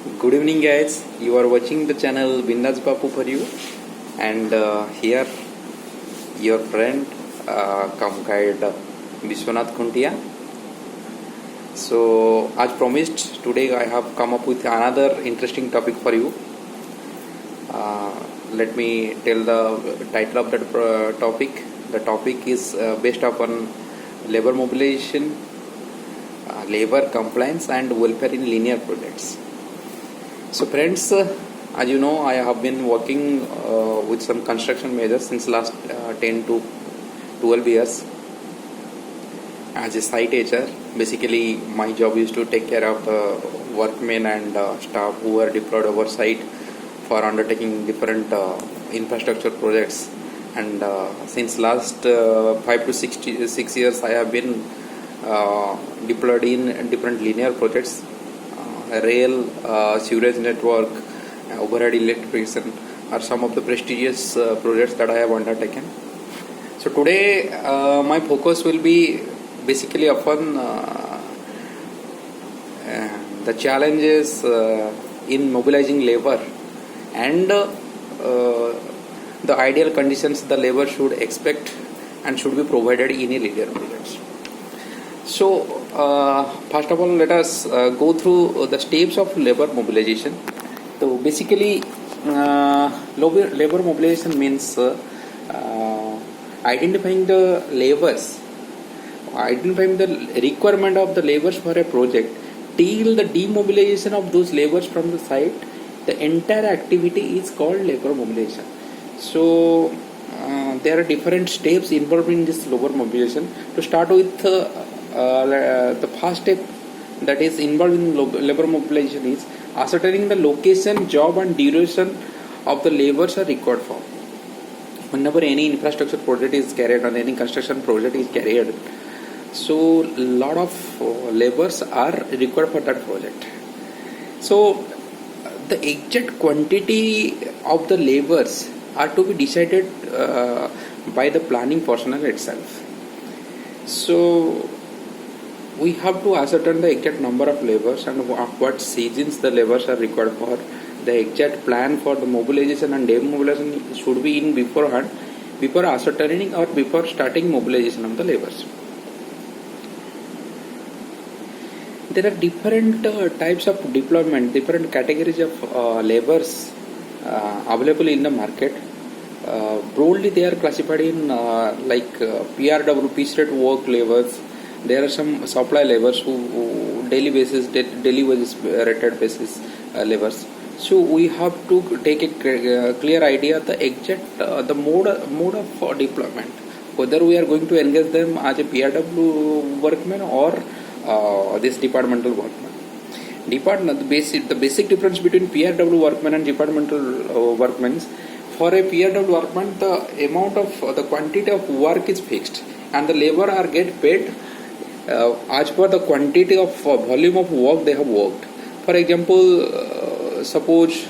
Good evening, guys. You are watching the channel Bindas Bapu for you, and here your friend, come guide Vishwanath Khuntia. So, as promised, today I have come up with another interesting topic for you. Let me tell the title of that topic. The topic is based upon labor mobilization, labor compliance, and welfare in linear projects. So friends, as you know, I have been working with some construction measures since last 10 to 12 years as a site HR. Basically, my job is to take care of the workmen and staff who are deployed over site for undertaking different infrastructure projects. And since last 5 to 6 years, I have been deployed in different linear projects. Rail, sewerage network, overhead electrification are some of the prestigious projects that I have undertaken. So today my focus will be basically upon the challenges in mobilizing labor and the ideal conditions the labor should expect and should be provided in a linear projects. So, first of all, let us go through the steps of labor mobilization. So, basically, labor mobilization means identifying the labors, identifying the requirement of the labors for a project till the demobilization of those labors from the site. The entire activity is called labor mobilization. So, there are different steps involved in this labor mobilization. To start with, the first step that is involved in labor mobilization is ascertaining the location, job and duration of the labors are required for. Whenever any infrastructure project is carried on, any construction project is carried, so lot of labors are required for that project. So the exact quantity of the labors are to be decided by the planning personnel itself. So we have to ascertain the exact number of labors and what seasons the labors are required for. The exact plan for the mobilization and demobilization should be in beforehand, before ascertaining or before starting mobilization of the labors. There are different types of deployment, different categories of labors available in the market. Broadly, they are classified in PRW, piece rate work labors. There are some supply laborers who daily basis, daily wages rated basis laborers. So we have to take a clear idea of the exact the mode of deployment, whether we are going to engage them as a PRW workman or this departmental workman. The basic difference between PRW workman and departmental workmen. For a PRW workman, the amount of the quantity of work is fixed, and the labor are get paid as per the quantity of volume of work they have worked. For example, suppose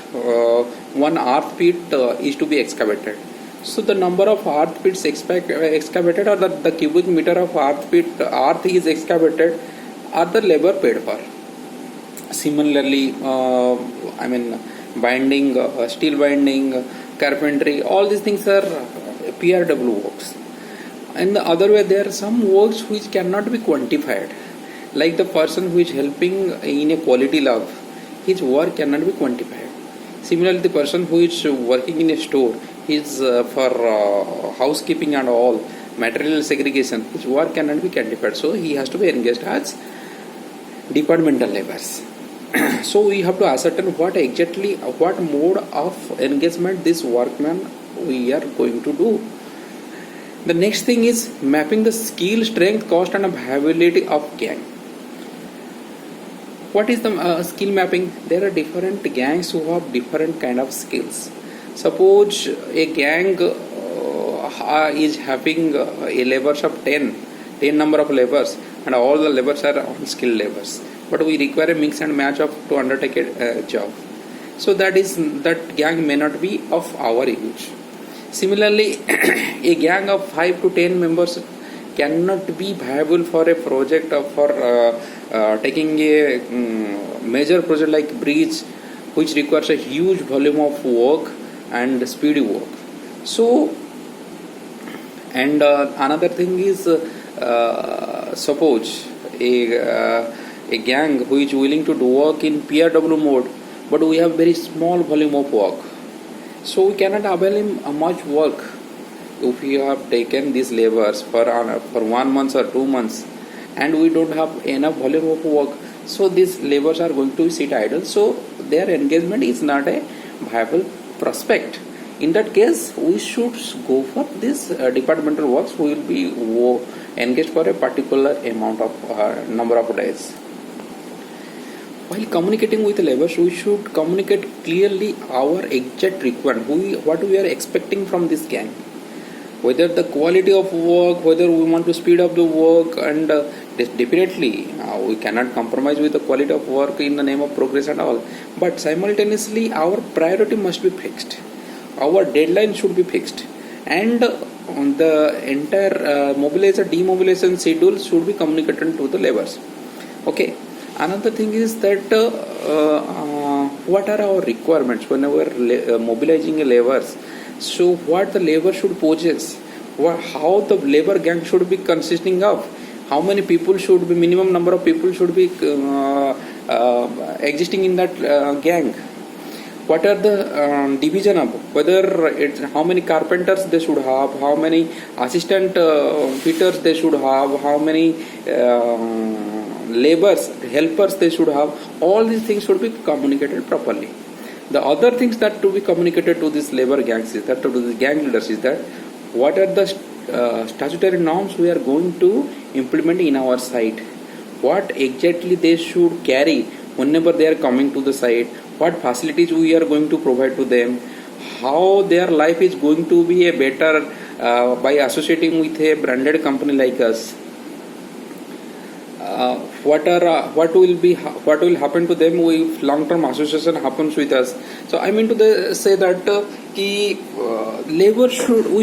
one earth pit is to be excavated. So the number of earth pits excavated or the cubic meter of earth is excavated are the labor paid for. Similarly, binding, steel binding, carpentry, all these things are PRW works. In the other way, there are some works which cannot be quantified, like the person who is helping in a quality lab, his work cannot be quantified. Similarly, the person who is working in a store, his for housekeeping and all, material segregation, his work cannot be quantified, so he has to be engaged as departmental laborers. So we have to ascertain what mode of engagement this workman we are going to do. The next thing is mapping the skill, strength, cost and viability of gang. What is the skill mapping? There are different gangs who have different kind of skills. Suppose a gang is having a labors of 10 number of labors, and all the labors are unskilled labors. But we require a mix and match to undertake a job. So that gang may not be of our use. Similarly, a gang of 5 to 10 members cannot be viable for a project for taking a major project like bridge which requires a huge volume of work and speedy work. So, and another thing is, suppose a gang who is willing to do work in PRW mode, but we have very small volume of work, so we cannot avail him much work. If we have taken these laborers for 1 month or 2 months, and we don't have enough volume of work, so these laborers are going to sit idle, so their engagement is not a viable prospect. In that case, we should go for this departmental works. We will be engaged for a particular amount of number of days. While communicating with laborers, we should communicate clearly our exact requirement, what we are expecting from this gang, whether the quality of work, whether we want to speed up the work, and definitely we cannot compromise with the quality of work in the name of progress and all, but simultaneously our priority must be fixed, our deadline should be fixed, and the entire mobilization demobilization schedule should be communicated to the laborers. Okay, another thing is that what are our requirements whenever mobilizing laborers. So what the labor should possess, how the labor gang should be consisting of, how many people should be, minimum number of people should be existing in that gang, what are the division of, whether it's how many carpenters they should have, how many assistant fitters they should have, how many laborers, helpers they should have. All these things should be communicated properly. The other things that to be communicated to this labor gangs is that, to the gang leaders, is that what are the statutory norms we are going to implement in our site, what exactly they should carry whenever they are coming to the site, what facilities we are going to provide to them, how their life is going to be a better by associating with a branded company like us. What will happen to them if long-term association happens with us. So I mean to say that we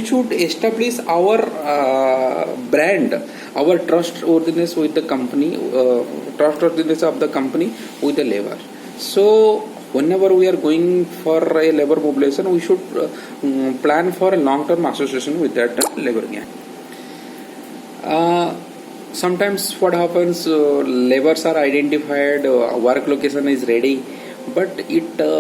should establish our brand, our trustworthiness with the company, trustworthiness of the company with the labor. So whenever we are going for a labor mobilization, we should plan for a long-term association with that labor gang. Sometimes what happens, laborers are identified, work location is ready, but the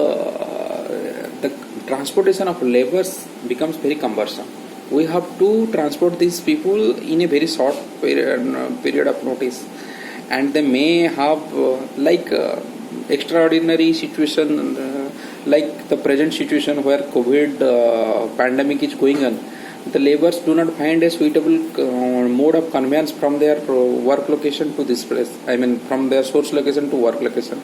transportation of laborers becomes very cumbersome. We have to transport these people in a very short period of notice, and they may have extraordinary situation like the present situation where COVID pandemic is going on. The laborers do not find a suitable mode of conveyance from their work location to this place, I mean from their source location to work location.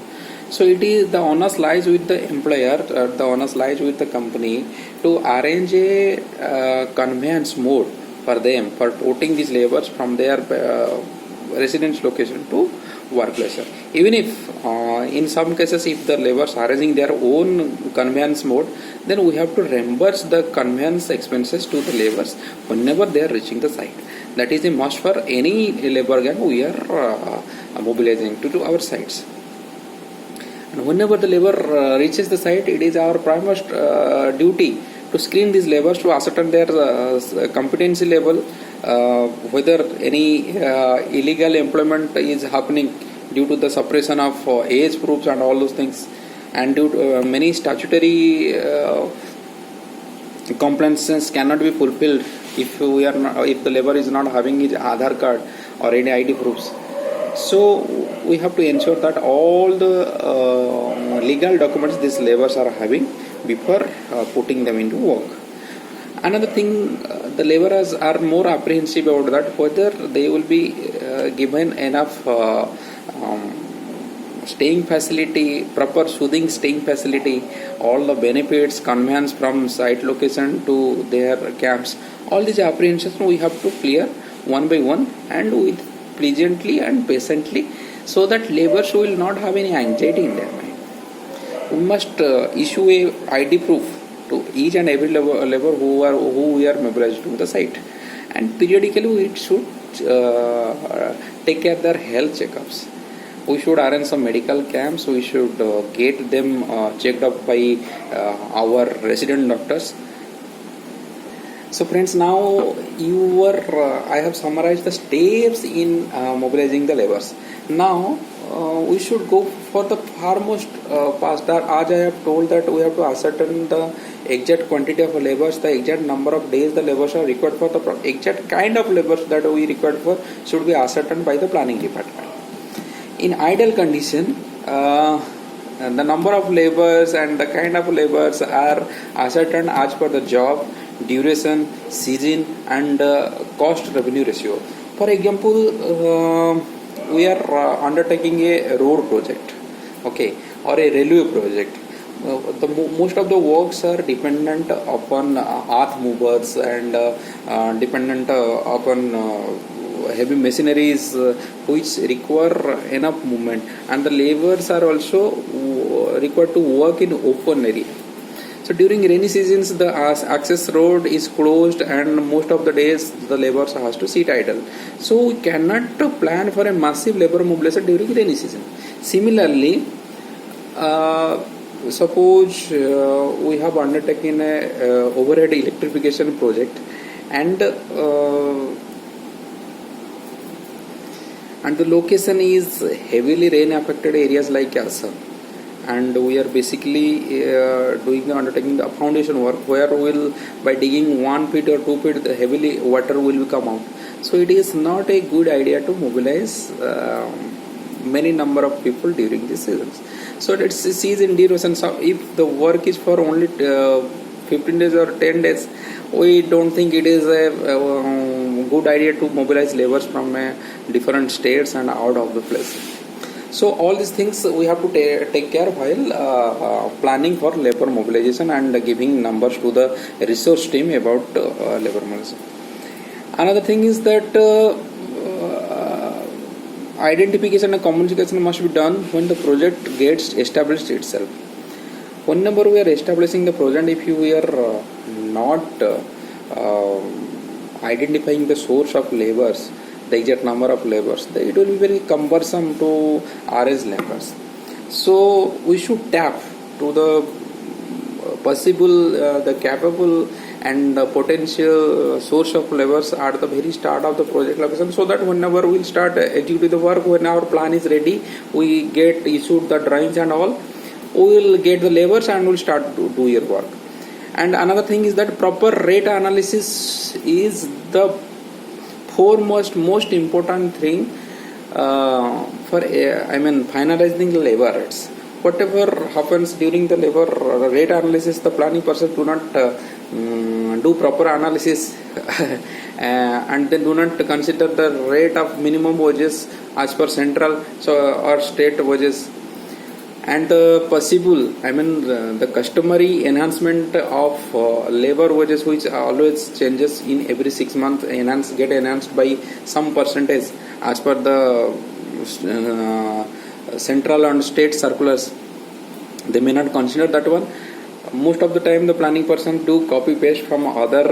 So it is, the onus lies with the employer, the onus lies with the company to arrange a conveyance mode for them for putting these laborers from their residence location to work location. Even if in some cases if the laborers are arranging their own conveyance mode, then we have to reimburse the conveyance expenses to the laborers whenever they are reaching the site. That is a must for any labor gang we are mobilizing to our sites. And whenever the labor reaches the site, it is our primary duty to screen these laborers to ascertain their competency level, whether any illegal employment is happening due to the suppression of age proofs and all those things, and due to many statutory compliances cannot be fulfilled if the labor is not having his Aadhaar card or any ID proofs. So we have to ensure that all the legal documents these laborers are having before putting them into work. Another thing, the laborers are more apprehensive about that, whether they will be given enough staying facility, proper soothing staying facility, all the benefits, conveyance from site location to their camps. All these apprehensions we have to clear one by one and with pleasantly and patiently, so that laborers will not have any anxiety in their mind. We must issue a ID proof to each and every labor who we are mobilized to the site, and periodically we should take care of their health checkups. We should arrange some medical camps. We should get them checked up by our resident doctors. So friends, now I have summarized the steps in mobilizing the laborers. Now we should go for the foremost past. As I have told that we have to ascertain the exact quantity of laborers, the exact number of days the laborers are required for, the exact kind of laborers that we required for should be ascertained by the planning department. In ideal condition, the number of laborers and the kind of laborers are ascertained as per the job, duration, season and cost revenue ratio. For example, we are undertaking a road project, okay, or a railway project. Most of the works are dependent upon earth movers and dependent upon heavy machineries which require enough movement, and the laborers are also required to work in open area. So during rainy seasons the access road is closed and most of the days the laborers has to sit idle. So we cannot plan for a massive labor mobilization during rainy season. Similarly, suppose we have undertaken a overhead electrification project and the location is heavily rain affected areas like Assam, and we are basically undertaking the foundation work where will by digging 1 feet or 2 feet the heavily water will come out. So it is not a good idea to mobilize many number of people during these seasons. So let's see in duration. So if the work is for only 15 days or 10 days, we don't think it is a good idea to mobilize laborers from different states and out of the place. So all these things we have to take care while planning for labor mobilization and giving numbers to the resource team about labor mobilization. Another thing is that identification and communication must be done when the project gets established itself. Whenever we are establishing the project, if we are not identifying the source of laborers, the exact number of laborers, it will be very cumbersome to arrange laborers. So we should tap to the possible, the capable and potential source of laborers at the very start of the project location, so that whenever we will start executing the work, when our plan is ready, we get issued the drawings and all, we will get the laborers and we will start to do your work. And another thing is that proper rate analysis is the foremost most important thing for finalizing the labor rates. Whatever happens during the labor rate analysis, the planning person do not do proper analysis and they do not consider the rate of minimum wages as per central or state wages, and the possible the customary enhancement of labor wages, which always changes in every 6 months, get enhanced by some percentage as per the central and state circulars. They may not consider that one. Most of the time the planning person do copy paste from other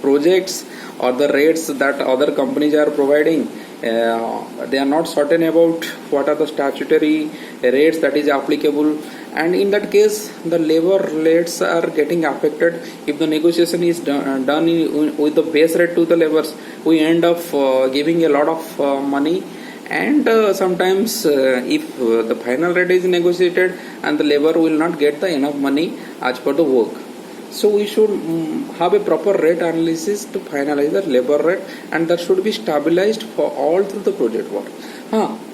projects or the rates that other companies are providing. They are not certain about what are the statutory rates that is applicable, and in that case the labor rates are getting affected. If the negotiation is done with the base rate to the laborers, we end up giving a lot of money, and sometimes if the final rate is negotiated and the labor will not get the enough money as per the work. So we should have a proper rate analysis to finalize the labor rate, and that should be stabilized for all through the project work.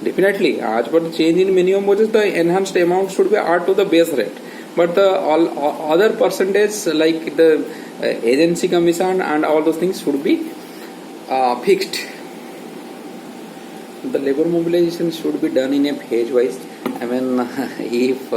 Definitely, as per the change in minimum wages, the enhanced amount should be added to the base rate. But the all other percentage like the agency commission and all those things should be fixed. The labor mobilization should be done in a phase wise. If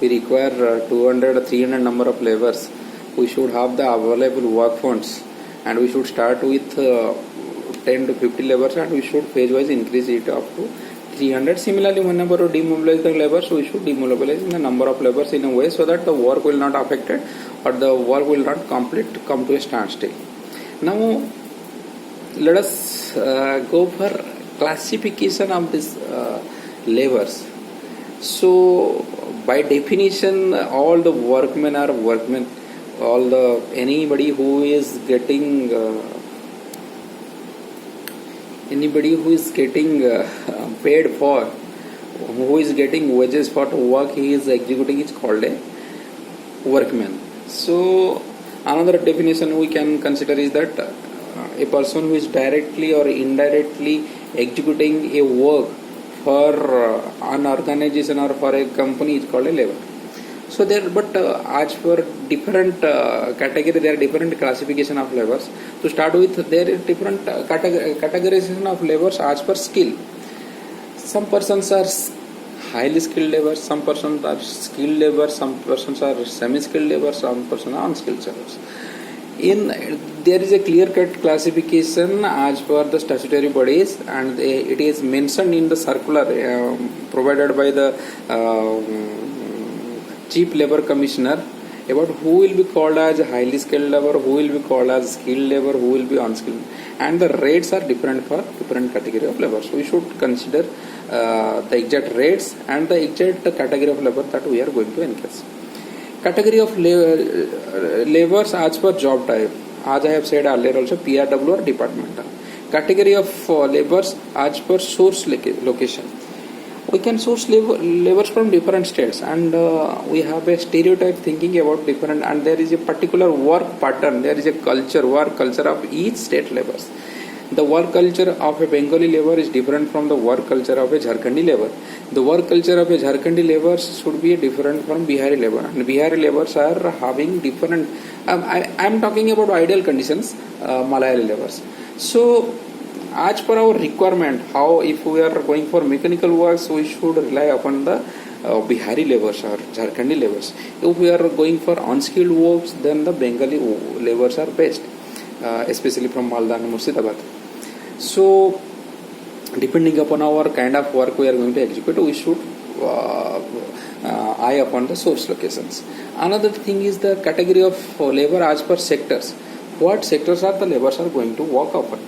we require 200 or 300 number of laborers, we should have the available work funds, and we should start with 10 to 50 laborers, and we should phase wise increase it up to 300. Similarly, whenever we demobilize the laborers, we should demobilize the number of laborers in a way so that the work will not affected or the work will not come to a standstill. Now let us go for classification of these labors. So by definition, all the workmen are workmen. All the anybody who is getting paid for, who is getting wages for the work he is executing, is called a workman. So another definition we can consider is that a person who is directly or indirectly executing a work for an organization or for a company is called a labor. So there, but as per different category, there are different classification of labors. To start with, there is different categorization of labors as per skill. Some persons are highly skilled laborers, some persons are skilled laborers, some persons are semi-skilled laborers, some persons are unskilled laborers. There is a clear-cut classification as per the statutory bodies, and it is mentioned in the circular provided by the Chief Labour Commissioner about who will be called as highly skilled labor, who will be called as skilled labor, who will be unskilled, and the rates are different for different category of labor. So we should consider the exact rates and the exact category of labor that we are going to engage. Category of labors as per job type, as I have said earlier also, PRW or departmental. Category of labors as per source location. We can source labors from different states, and we have a stereotype thinking about different, and there is a particular work pattern, there is a work culture of each state labors. The work culture of a Bengali labor is different from the work culture of a Jharkhandi labor. The work culture of a Jharkhandi labor should be different from Bihari labor, and Bihari labors are having different. I am talking about ideal conditions, Malayali labors. So as per our requirement, how if we are going for mechanical works, we should rely upon the Bihari labors or Jharkhandi labors. If we are going for unskilled works, then the Bengali labors are best, especially from Malda and Murshidabad. So depending upon our kind of work we are going to execute, we should eye upon the source locations. Another thing is the category of labor as per sectors. What sectors are the laborers are going to work upon?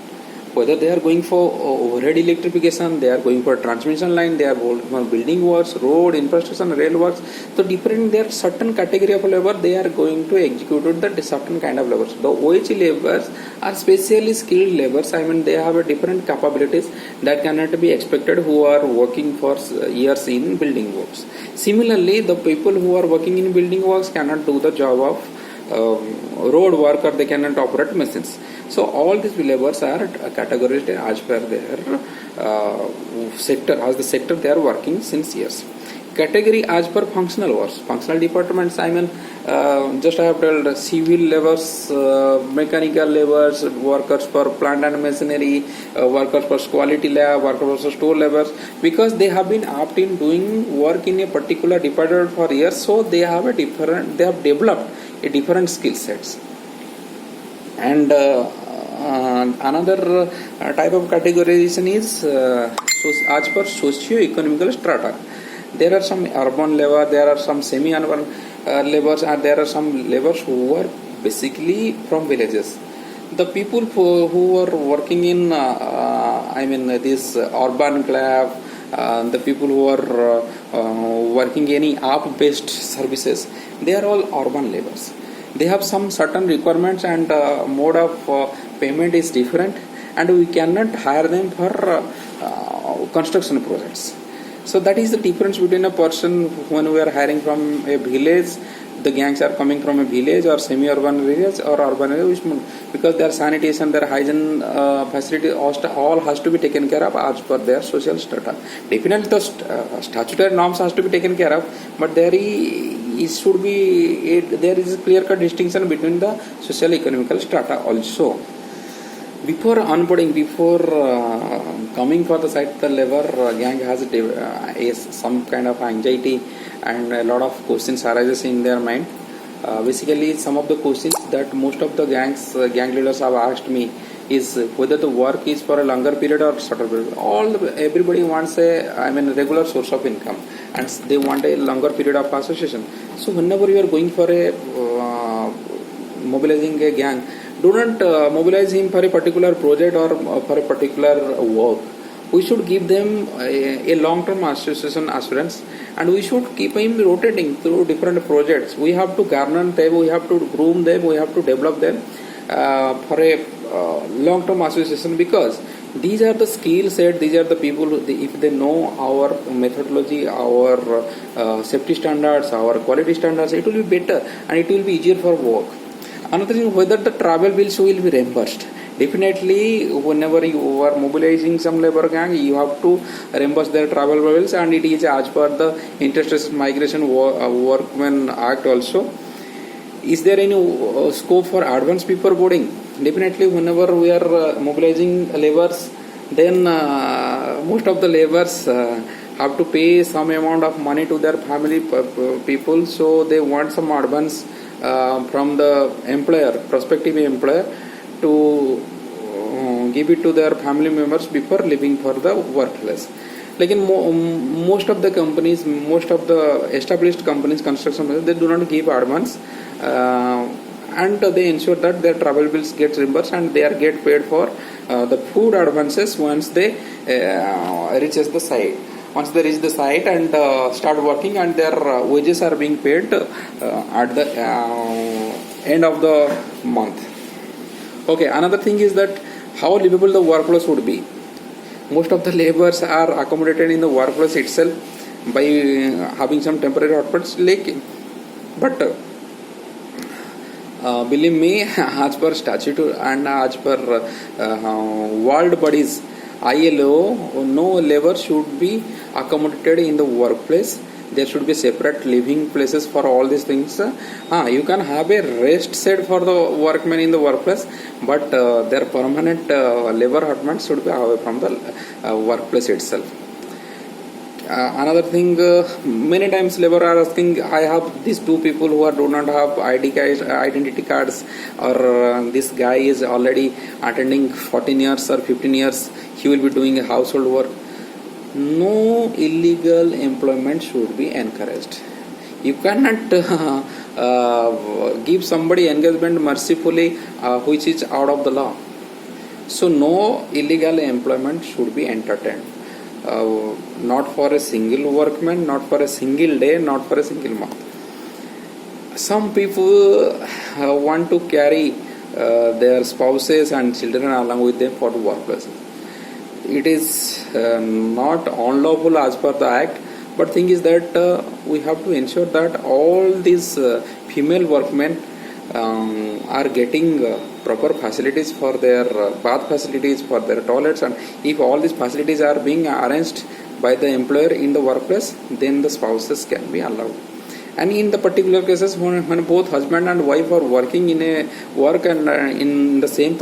Whether they are going for overhead electrification, they are going for transmission line, they are going for building works, road, infrastructure, rail works. So different, there are certain category of labor they are going to execute the certain kind of labors. The OHE laborers are specially skilled laborers. I mean, they have a different capabilities that cannot be expected who are working for years in building works. Similarly, the people who are working in building works cannot do the job of road work, or they cannot operate machines. So all these laborers are categorized as per their sector, as the sector they are working since years. Category as per functional works, functional departments. I mean, just I have told civil laborers, mechanical laborers, workers for plant and machinery, workers for quality lab, workers for store laborers, because they have been apt in doing work in a particular department for years. So they have developed a different skill sets. And another type of categorization is as per socio-economical strata. There are some urban labor, there are some semi-urban laborers, and there are some laborers who are basically from villages. The people who are working in, this urban club, the people who are working any app-based services, they are all urban laborers. They have some certain requirements, and mode of payment is different, and we cannot hire them for construction projects. So that is the difference between a person when we are hiring from a village, the gangs are coming from a village or semi-urban areas or urban areas, because their sanitation, their hygiene facility all has to be taken care of as per their social strata. Definitely the statutory norms has to be taken care of, but there is a clear-cut distinction between the social economical strata also. Before onboarding, before coming for the site, the labor gang has some kind of anxiety, and a lot of questions arises in their mind. Basically, some of the questions that most of the gang leaders have asked me is whether the work is for a longer period or shorter period. Everybody wants a regular source of income, and they want a longer period of association. So whenever you are going for a mobilizing a gang, do not mobilize him for a particular project or for a particular work. we should give them a long-term association assurance, and we should keep him rotating through different projects. We have to garner them, we have to groom them, we have to develop them for a long-term association, because these are the skill set, these are the people who, if they know our methodology, our safety standards, our quality standards, it will be better and it will be easier for work. Another thing, whether the travel bills will be reimbursed. Definitely, whenever you are mobilizing some labor gang, you have to reimburse their travel bills, and it is as per the Interstate Migration Workmen Act also. Is there any scope for advance paper boarding? Definitely, whenever we are mobilizing laborers, then most of the laborers have to pay some amount of money to their family people, so they want some advance from the employer, prospective employer, to give it to their family members before leaving for the workplace. Like in most of the companies, most of the established companies, construction companies, they do not give advance, and they ensure that their travel bills get reimbursed and they are get paid for the food advances once they reaches the site. Once they reach the site and start working, and their wages are being paid at the end of the month. Okay, another thing is that how livable the workplace would be. Most of the laborers are accommodated in the workplace itself by having some temporary hotspots. But believe me, as per statute and as per world bodies, ILO, no labor should be accommodated in the workplace. There should be separate living places for all these things. You can have a rest set for the workmen in the workplace, but their permanent labor hotments should be away from the workplace itself. Another thing, many times labor are asking, I have these two people who do not have identity cards, or this guy is already attending 14 years or 15 years, he will be doing household work. No illegal employment should be encouraged. You cannot give somebody engagement mercifully which is out of the law. So no illegal employment should be entertained. Not for a single workman, not for a single day, not for a single month. Some people want to carry their spouses and children along with them for the workplace. It is not unlawful as per the act, but thing is that we have to ensure that all these female workmen are getting proper facilities for their bath facilities, for their toilets, and if all these facilities are being arranged by the employer in the workplace, then the spouses can be allowed. And in the particular cases when both husband and wife are working in a work and in the same